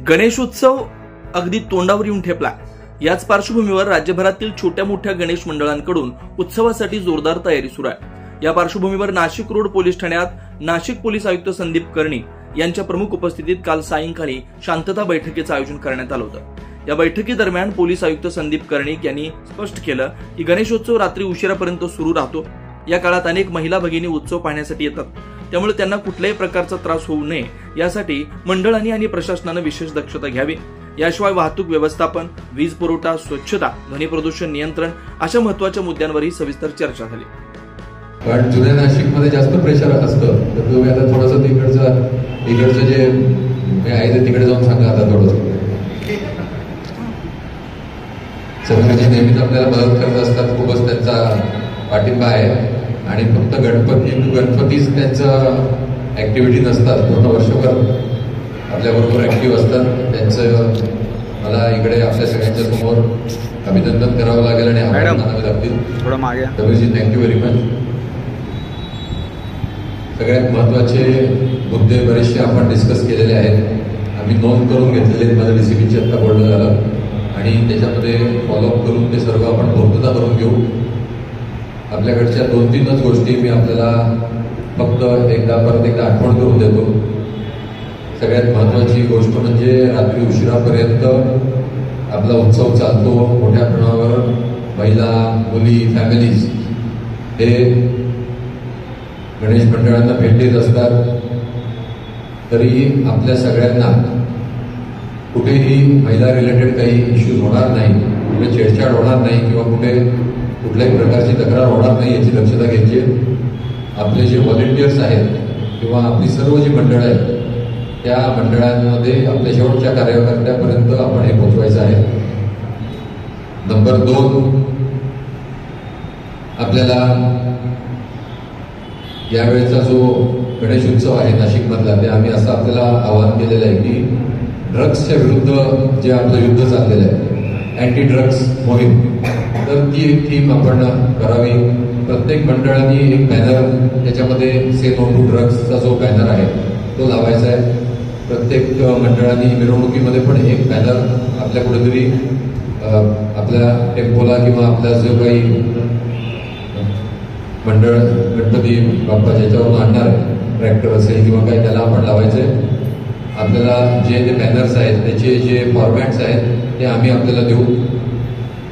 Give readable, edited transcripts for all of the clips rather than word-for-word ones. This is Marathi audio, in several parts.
गणेशोत्सव अगदी तोंडावर येऊन ठेपला। याच पार्श्वभूमीवर राज्यभरातील छोट्या मोठ्या गणेश मंडळांकडून उत्सवासाठी जोरदार तयारी सुरू आहे। या पार्श्वभूमीवर नाशिक रोड पोलीस ठाण्यात नाशिक पोलीस आयुक्त संदीप कर्णिक यांच्या प्रमुख उपस्थितीत काल सायंकाळी शांतता बैठकीचं आयोजन करण्यात आलं होतं। या बैठकीदरम्यान पोलीस आयुक्त संदीप कर्णिक यांनी स्पष्ट केलं की गणेशोत्सव रात्री उशिरापर्यंत सुरू राहतो। या काळात अनेक महिला भगिनी उत्सव पाहण्यासाठी येतात, त्यामुळे त्यांना कुठल्याही प्रकारचा त्रास होऊ नये यासाठी मंडळांनी आणि प्रशासनाने विशेष दक्षता घ्यावी। याशिवाय वाहतूक व्यवस्थापन, वीज पुरवठा, स्वच्छता, ध्वनी प्रदूषण नियंत्रण अशा महत्त्वाच्या मुद्द्यांवरही सविस्तर चर्चा झाली। कारण जुन्या नाशिकमध्ये जास्त प्रेशर असतं, तर तुम्ही आता थोडंसं तिकडचं जे आहे ते तिकडे जाऊन सांगा। आता थोडंसं सरकारची नेहमीच आपल्याला मदत करत असतात, खूपच त्यांचा पाठिंबा आहे आणि फक्त गणपतीच त्यांचं ऍक्टिव्हिटी नसतात, पूर्ण वर्षभर आपल्याबरोबर ऍक्टिव्ह असतात। त्यांचं मला इकडे आपल्या सगळ्यांच्या समोर अभिनंदन करावं लागेल आणि आभार मानावे लागतील। कबीरजी, थँक्यू व्हेरी मच। सगळ्यात महत्वाचे मुद्दे बरेचसे आपण डिस्कस केलेले आहेत, आम्ही नोंद करून घेतलेले आहेत। माझं डीसीपीची आत्ता बोलणं झालं आणि त्याच्यामध्ये फॉलोअप करून ते सर्व आपण पूर्तता करून घेऊ। आपल्याकडच्या 2-3च गोष्टी मी आपल्याला फक्त परत एकदा आठवण करून देतो। सगळ्यात महत्वाची गोष्ट म्हणजे रात्री उशिरापर्यंत आपला उत्सव चालतो। मोठ्या प्रमाणावर महिला, मुली, फॅमिलीज हे गणेश मंडळांना भेट देत असतात। तरी आपल्या सगळ्यांना कुठेही महिला रिलेटेड काही इश्यूज होणार नाही, कुठे छेडछाड होणार नाही किंवा कुठल्याही प्रकारची तक्रार होणार नाही याची दक्षता घ्यायची आहे। आपले जे व्हॉलेंटियर्स आहेत किंवा आपली सर्व जी मंडळं आहेत त्या मंडळांमध्ये आपल्या शेवटच्या कार्यकर्त्यापर्यंत आपण हे पोहोचवायचं आहे। नंबर 2, आपल्याला यावेळेचा जो गणेश उत्सव आहे नाशिकमधला, ते आम्ही असं आपल्याला आवाहन केलेलं आहे की ड्रग्सच्या विरुद्ध जे आपलं युद्ध चाललेलं आहे, अँटी ड्रग्स मोहीम, तर ती एक थीम आपण करावी। प्रत्येक मंडळाने एक बॅनर, त्याच्यामध्ये से नो टू ड्रग्सचा जो बॅनर आहे तो लावायचा आहे। प्रत्येक मंडळाने मिरवणुकीमध्ये पण एक बॅनर आपल्या कुठेतरी आपल्या टेम्पोला किंवा आपल्या जो काही मंडळ गणपती बाप्पा ज्याच्यावरून आणणार आहे, ट्रॅक्टर असेल किंवा काही, त्याला आपण लावायचं आहे। आपल्याला जे बॅनर्स आहेत त्याचे जे फॉर्मॅट्स आहेत ते आम्ही आपल्याला देऊ।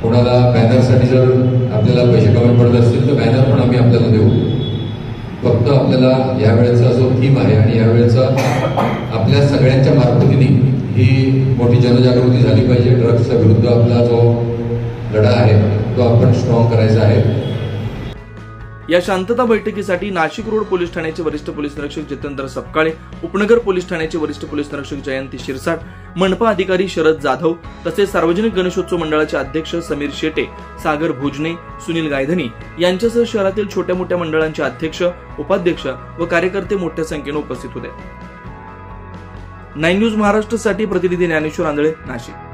कोणाला बॅनरसाठी जर आपल्याला पैसे कमी पडत असतील तर बॅनर पण आम्ही आपल्याला देऊ। फक्त आपल्याला यावेळेचा जो थीम आहे आणि यावेळेचा आपल्या सगळ्यांच्या मार्फतीने ही मोठी जनजागृती झाली पाहिजे। ड्रग्सच्या विरुद्ध आपला जो लढा आहे तो आपण स्ट्रॉंग करायचा आहे। या शांतता बैठकीसाठी नाशिक रोड पोलीस ठाण्याचे वरिष्ठ पोलीस निरीक्षक जितेंद्र सपकाळे, उपनगर पोलीस ठाण्याचे वरिष्ठ पोलीस निरीक्षक जयंती शिरसाट, मनपा अधिकारी शरद जाधव तसेच सार्वजनिक गणेशोत्सव मंडळाचे अध्यक्ष समीर शेटे, सागर भोजने, सुनील गायधनी यांच्यासह शहरातील छोट्या मोठ्या मंडळांचे अध्यक्ष, उपाध्यक्ष व कार्यकर्ते मोठ्या संख्येने उपस्थित होते। 9 न्यूज महाराष्ट्रासाठी प्रतिनिधी ज्ञानेश्वर आंधळे, नाशिक।